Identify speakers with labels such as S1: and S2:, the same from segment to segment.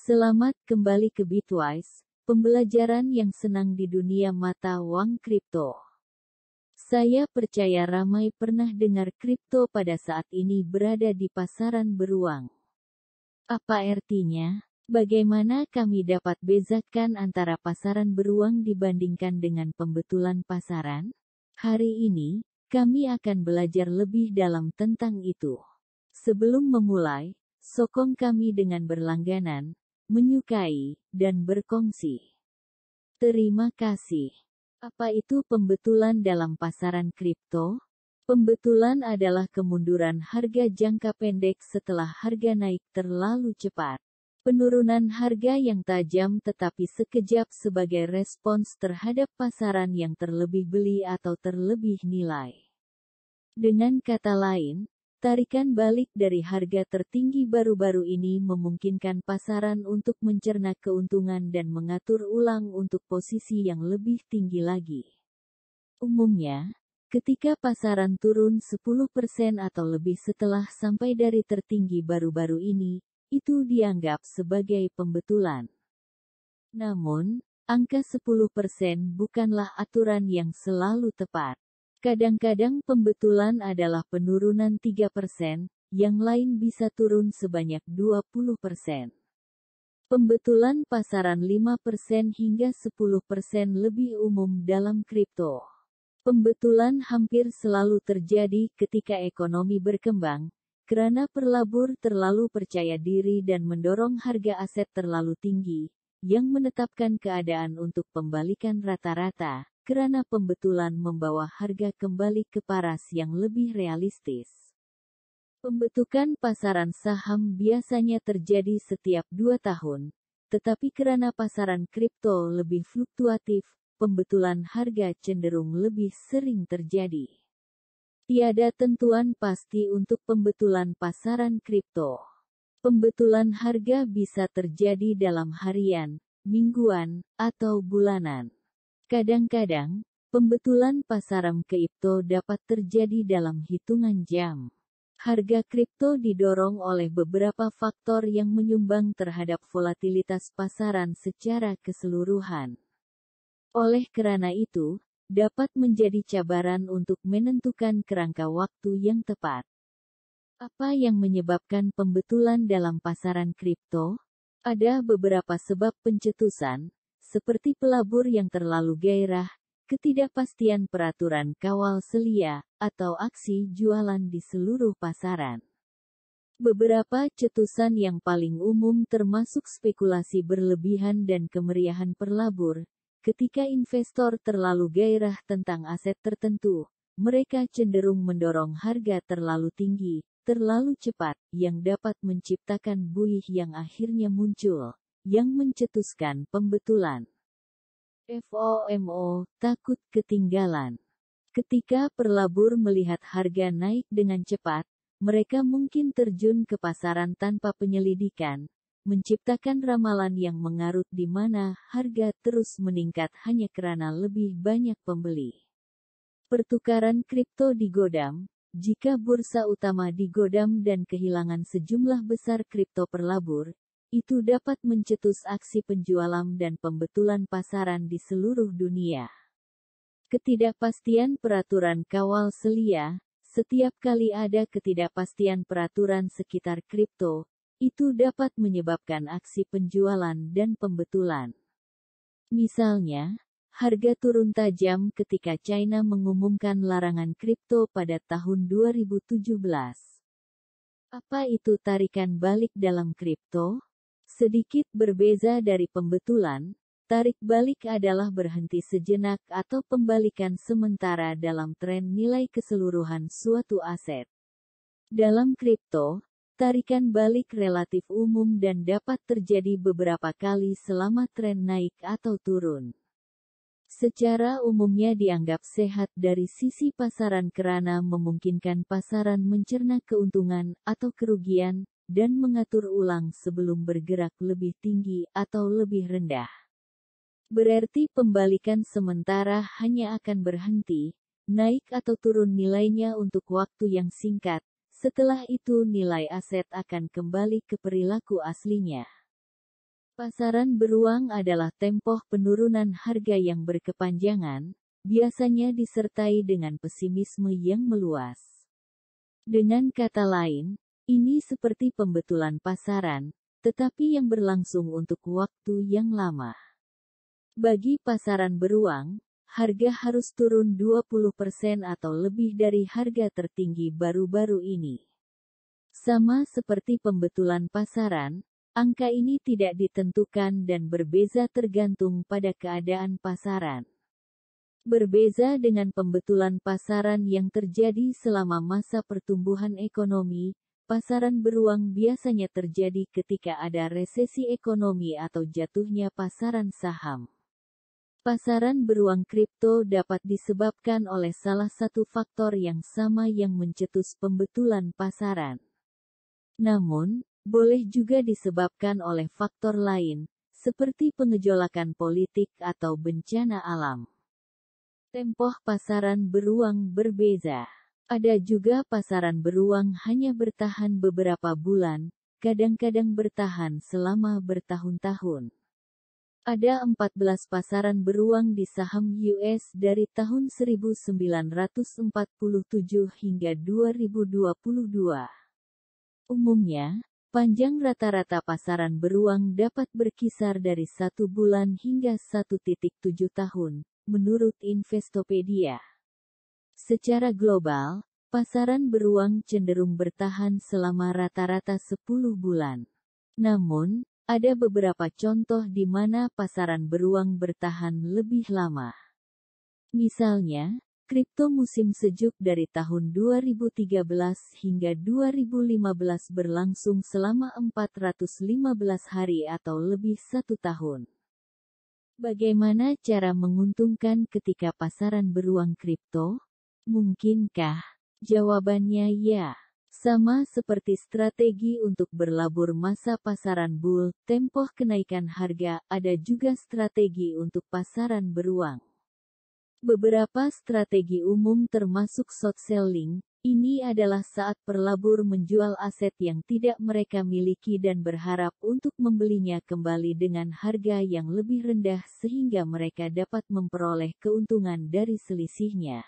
S1: Selamat kembali ke Bitwise, pembelajaran yang senang di dunia mata uang kripto. Saya percaya ramai pernah dengar kripto pada saat ini berada di pasaran beruang. Apa artinya? Bagaimana kami dapat bezakan antara pasaran beruang dibandingkan dengan pembetulan pasaran? Hari ini, kami akan belajar lebih dalam tentang itu. Sebelum memulai, sokong kami dengan berlangganan, menyukai, dan berkongsi. Terima kasih. Apa itu pembetulan dalam pasaran kripto? Pembetulan adalah kemunduran harga jangka pendek setelah harga naik terlalu cepat. Penurunan harga yang tajam tetapi sekejap sebagai respons terhadap pasaran yang terlebih beli atau terlebih nilai. Dengan kata lain, tarikan balik dari harga tertinggi baru-baru ini memungkinkan pasaran untuk mencerna keuntungan dan mengatur ulang untuk posisi yang lebih tinggi lagi. Umumnya, ketika pasaran turun 10% atau lebih setelah sampai dari tertinggi baru-baru ini, itu dianggap sebagai pembetulan. Namun, angka 10% bukanlah aturan yang selalu tepat. Kadang-kadang pembetulan adalah penurunan 3%, yang lain bisa turun sebanyak 20%. Pembetulan pasaran 5% hingga 10% lebih umum dalam kripto. Pembetulan hampir selalu terjadi ketika ekonomi berkembang, karena pelabur terlalu percaya diri dan mendorong harga aset terlalu tinggi, yang menetapkan keadaan untuk pembalikan rata-rata. Karena pembetulan membawa harga kembali ke paras yang lebih realistis. Pembentukan pasaran saham biasanya terjadi setiap 2 tahun, tetapi karena pasaran kripto lebih fluktuatif, pembetulan harga cenderung lebih sering terjadi. Tiada tentuan pasti untuk pembetulan pasaran kripto. Pembetulan harga bisa terjadi dalam harian, mingguan, atau bulanan. Kadang-kadang, pembetulan pasaran kripto dapat terjadi dalam hitungan jam. Harga kripto didorong oleh beberapa faktor yang menyumbang terhadap volatilitas pasaran secara keseluruhan. Oleh karena itu, dapat menjadi cabaran untuk menentukan kerangka waktu yang tepat. Apa yang menyebabkan pembetulan dalam pasaran kripto? Ada beberapa sebab pencetusan, seperti pelabur yang terlalu gairah, ketidakpastian peraturan kawal selia, atau aksi jualan di seluruh pasaran. Beberapa cetusan yang paling umum termasuk spekulasi berlebihan dan kemeriahan pelabur. Ketika investor terlalu gairah tentang aset tertentu, mereka cenderung mendorong harga terlalu tinggi, terlalu cepat, yang dapat menciptakan buih yang akhirnya muncul, yang mencetuskan pembetulan. FOMO, takut ketinggalan. Ketika pelabur melihat harga naik dengan cepat, mereka mungkin terjun ke pasaran tanpa penyelidikan, menciptakan ramalan yang mengarut di mana harga terus meningkat hanya karena lebih banyak pembeli. Pertukaran kripto digodam. Jika bursa utama digodam dan kehilangan sejumlah besar kripto pelabur, itu dapat mencetus aksi penjualan dan pembetulan pasaran di seluruh dunia. Ketidakpastian peraturan kawal selia. Setiap kali ada ketidakpastian peraturan sekitar kripto, itu dapat menyebabkan aksi penjualan dan pembetulan. Misalnya, harga turun tajam ketika China mengumumkan larangan kripto pada tahun 2017. Apa itu tarikan balik dalam kripto? Sedikit berbeza dari pembetulan, tarik balik adalah berhenti sejenak atau pembalikan sementara dalam tren nilai keseluruhan suatu aset. Dalam kripto, tarikan balik relatif umum dan dapat terjadi beberapa kali selama tren naik atau turun. Secara umumnya dianggap sehat dari sisi pasaran karena memungkinkan pasaran mencerna keuntungan atau kerugian, dan mengatur ulang sebelum bergerak lebih tinggi atau lebih rendah. Berarti pembalikan sementara hanya akan berhenti, naik atau turun nilainya untuk waktu yang singkat, setelah itu nilai aset akan kembali ke perilaku aslinya. Pasaran beruang adalah tempo penurunan harga yang berkepanjangan, biasanya disertai dengan pesimisme yang meluas. Dengan kata lain, ini seperti pembetulan pasaran, tetapi yang berlangsung untuk waktu yang lama. Bagi pasaran beruang, harga harus turun 20% atau lebih dari harga tertinggi baru-baru ini. Sama seperti pembetulan pasaran, angka ini tidak ditentukan dan berbeza tergantung pada keadaan pasaran. Berbeza dengan pembetulan pasaran yang terjadi selama masa pertumbuhan ekonomi, pasaran beruang biasanya terjadi ketika ada resesi ekonomi atau jatuhnya pasaran saham. Pasaran beruang kripto dapat disebabkan oleh salah satu faktor yang sama yang mencetus pembetulan pasaran. Namun, boleh juga disebabkan oleh faktor lain, seperti pengejolakan politik atau bencana alam. Tempo pasaran beruang berbeza. Ada juga pasaran beruang hanya bertahan beberapa bulan, kadang-kadang bertahan selama bertahun-tahun. Ada 14 pasaran beruang di saham US dari tahun 1947 hingga 2022. Umumnya, panjang rata-rata pasaran beruang dapat berkisar dari 1 bulan hingga 1,7 tahun, menurut Investopedia. Secara global, pasaran beruang cenderung bertahan selama rata-rata 10 bulan. Namun, ada beberapa contoh di mana pasaran beruang bertahan lebih lama. Misalnya, kripto musim sejuk dari tahun 2013 hingga 2015 berlangsung selama 415 hari atau lebih 1 tahun. Bagaimana cara menguntungkan ketika pasaran beruang kripto? Mungkinkah? Jawabannya ya. Sama seperti strategi untuk berlabur masa pasaran bull, tempo kenaikan harga, ada juga strategi untuk pasaran beruang. Beberapa strategi umum termasuk short selling, ini adalah saat pelabur menjual aset yang tidak mereka miliki dan berharap untuk membelinya kembali dengan harga yang lebih rendah sehingga mereka dapat memperoleh keuntungan dari selisihnya.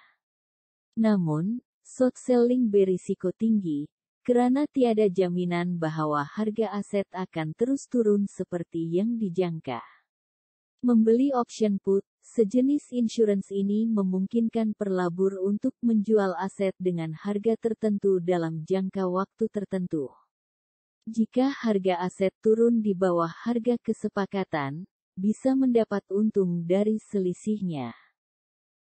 S1: Namun, short selling berisiko tinggi, karena tiada jaminan bahwa harga aset akan terus turun seperti yang dijangka. Membeli option put, sejenis insurance ini memungkinkan pelabur untuk menjual aset dengan harga tertentu dalam jangka waktu tertentu. Jika harga aset turun di bawah harga kesepakatan, bisa mendapat untung dari selisihnya.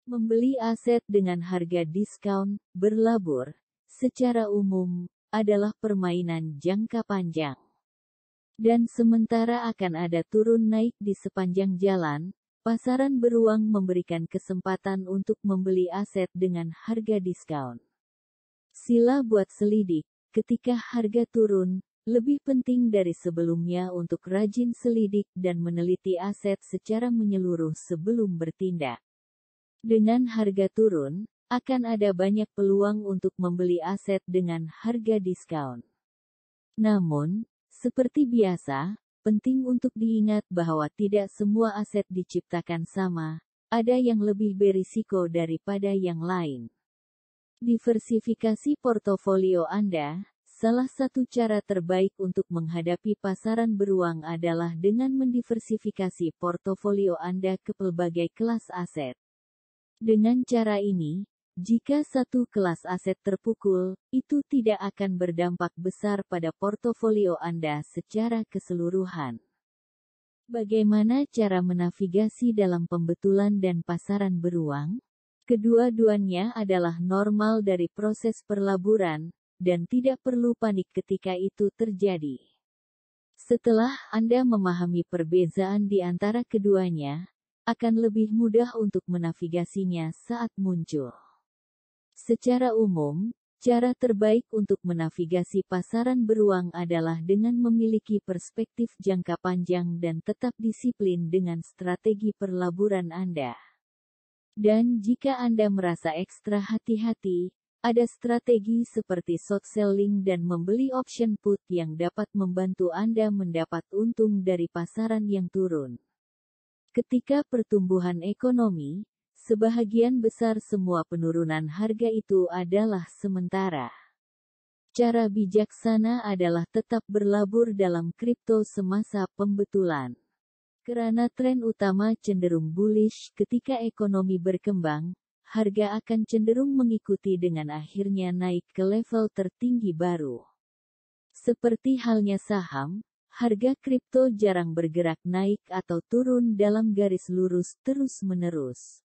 S1: Membeli aset dengan harga diskon, berlabur, secara umum, adalah permainan jangka panjang. Dan sementara akan ada turun naik di sepanjang jalan, pasaran beruang memberikan kesempatan untuk membeli aset dengan harga diskon. Sila buat selidik, ketika harga turun, lebih penting dari sebelumnya untuk rajin selidik dan meneliti aset secara menyeluruh sebelum bertindak. Dengan harga turun, akan ada banyak peluang untuk membeli aset dengan harga diskon. Namun, seperti biasa, penting untuk diingat bahwa tidak semua aset diciptakan sama, ada yang lebih berisiko daripada yang lain. Diversifikasi portofolio Anda. Salah satu cara terbaik untuk menghadapi pasaran beruang adalah dengan mendiversifikasi portofolio Anda ke pelbagai kelas aset. Dengan cara ini, jika satu kelas aset terpukul, itu tidak akan berdampak besar pada portofolio Anda secara keseluruhan. Bagaimana cara menavigasi dalam pembetulan dan pasaran beruang? Kedua-duanya adalah normal dari proses perlaburan, dan tidak perlu panik ketika itu terjadi. Setelah Anda memahami perbedaan di antara keduanya, akan lebih mudah untuk menavigasinya saat muncul. Secara umum, cara terbaik untuk menavigasi pasaran beruang adalah dengan memiliki perspektif jangka panjang dan tetap disiplin dengan strategi perlaburan Anda. Dan jika Anda merasa ekstra hati-hati, Ada strategi seperti short selling dan membeli option put yang dapat membantu Anda mendapat untung dari pasaran yang turun. Ketika pertumbuhan ekonomi, sebahagian besar semua penurunan harga itu adalah sementara. Cara bijaksana adalah tetap berlabur dalam kripto semasa pembetulan. Karena tren utama cenderung bullish ketika ekonomi berkembang, harga akan cenderung mengikuti dengan akhirnya naik ke level tertinggi baru. Seperti halnya saham, harga kripto jarang bergerak naik atau turun dalam garis lurus terus-menerus.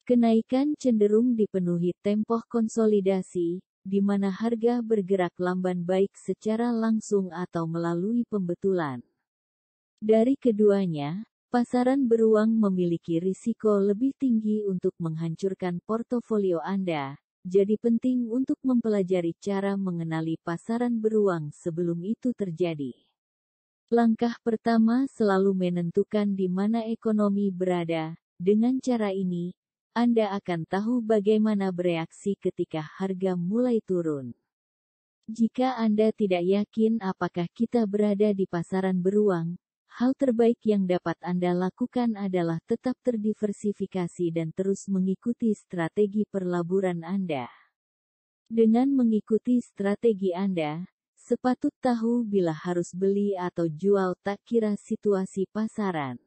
S1: Kenaikan cenderung dipenuhi tempo konsolidasi, di mana harga bergerak lamban baik secara langsung atau melalui pembetulan. Dari keduanya, pasaran beruang memiliki risiko lebih tinggi untuk menghancurkan portofolio Anda, jadi penting untuk mempelajari cara mengenali pasaran beruang sebelum itu terjadi. Langkah pertama selalu menentukan di mana ekonomi berada. Dengan cara ini, Anda akan tahu bagaimana bereaksi ketika harga mulai turun. Jika Anda tidak yakin apakah kita berada di pasaran beruang, hal terbaik yang dapat Anda lakukan adalah tetap terdiversifikasi dan terus mengikuti strategi perlaburan Anda. Dengan mengikuti strategi Anda, sepatut tahu bila harus beli atau jual tak kira situasi pasaran.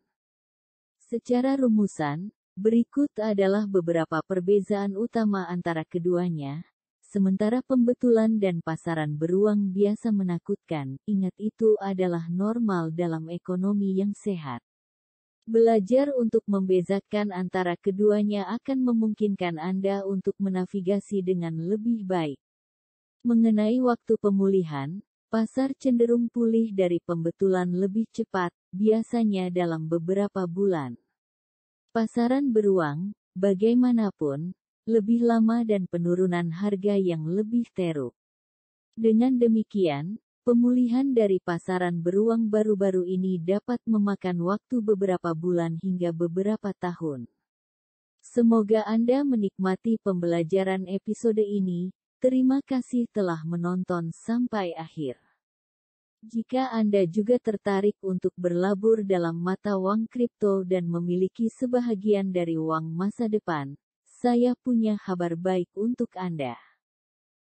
S1: Secara rumusan, berikut adalah beberapa perbedaan utama antara keduanya. Sementara pembetulan dan pasaran beruang biasa menakutkan, ingat itu adalah normal dalam ekonomi yang sehat. Belajar untuk membedakan antara keduanya akan memungkinkan Anda untuk menavigasi dengan lebih baik. Mengenai waktu pemulihan, pasar cenderung pulih dari pembetulan lebih cepat, biasanya dalam beberapa bulan. Pasaran beruang, bagaimanapun, lebih lama dan penurunan harga yang lebih teruk. Dengan demikian, pemulihan dari pasaran beruang baru-baru ini dapat memakan waktu beberapa bulan hingga beberapa tahun. Semoga Anda menikmati pembelajaran episode ini. Terima kasih telah menonton sampai akhir. Jika Anda juga tertarik untuk berlabur dalam mata uang kripto dan memiliki sebahagian dari uang masa depan, saya punya kabar baik untuk Anda.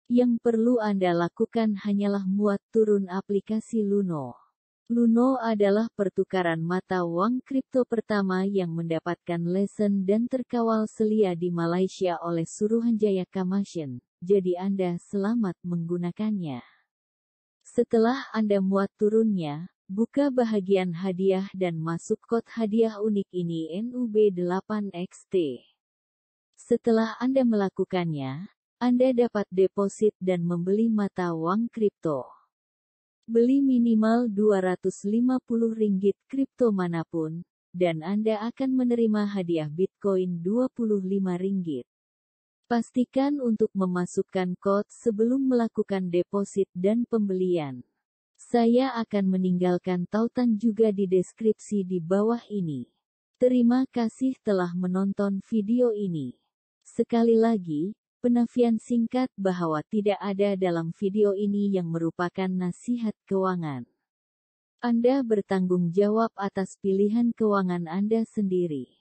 S1: Yang perlu Anda lakukan hanyalah muat turun aplikasi Luno. Luno adalah pertukaran mata uang kripto pertama yang mendapatkan lesen dan terkawal selia di Malaysia oleh Suruhanjaya Commission, jadi Anda selamat menggunakannya. Setelah Anda muat turunnya, buka bahagian hadiah dan masuk kod hadiah unik ini NUB8XT. Setelah Anda melakukannya, Anda dapat deposit dan membeli mata uang kripto. Beli minimal Rp250 kripto manapun, dan Anda akan menerima hadiah Bitcoin Rp25. Pastikan untuk memasukkan kod sebelum melakukan deposit dan pembelian. Saya akan meninggalkan tautan juga di deskripsi di bawah ini. Terima kasih telah menonton video ini. Sekali lagi, penafian singkat bahwa tidak ada dalam video ini yang merupakan nasihat keuangan. Anda bertanggung jawab atas pilihan keuangan Anda sendiri.